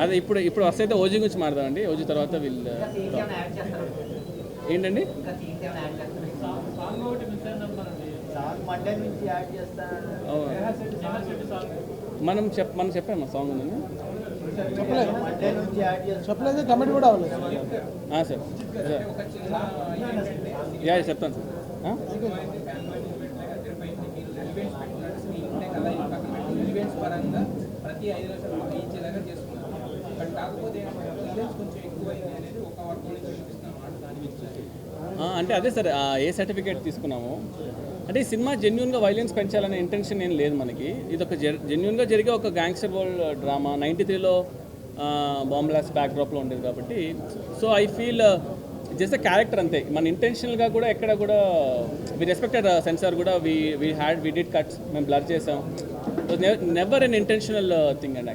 అదే ఇప్పుడు వస్తే ఓజీ గురించి మాట్లాడదామండి. ఓజీ తర్వాత వీళ్ళు ఏంటండి మనం చెప్పాము సాంగ్ ఉందని చెప్పలేదు, కమెంట్ కూడా అవ్వలేదు సార్. యా చెప్తాను సార్. ఈవెంట్స్ పరంగా ప్రతి 5 లక్షలు ఇచ్చేలాగా చేసుకున్నారు. బట్ కాకపోతే కొంచెం ఎక్కువైంది అనేది ఒక వర్గం నుంచి చూపిస్తున్నాం. దాని అంటే అదే సార్, ఏ సర్టిఫికేట్ తీసుకున్నాము అంటే ఈ సినిమా జెన్యున్గా వైలెన్స్ పెంచాలనే ఇంటెన్షన్ ఏం లేదు మనకి. ఇది ఒక జెన్యున్గా జరిగే ఒక గ్యాంగ్స్టర్ వరల్డ్ డ్రామా. 93లో బాంబ్లాస్ బ్యాక్డ్రాప్లో ఉండేది కాబట్టి so I feel just character అంతే. మన ఇంటెన్షనల్గా కూడా ఎక్కడ కూడా వి రెస్పెక్టెడ్ సెన్సార్ కూడా వి డిడ్ కట్స్, మేము బ్లర్ చేసాం. Never an intentional thing and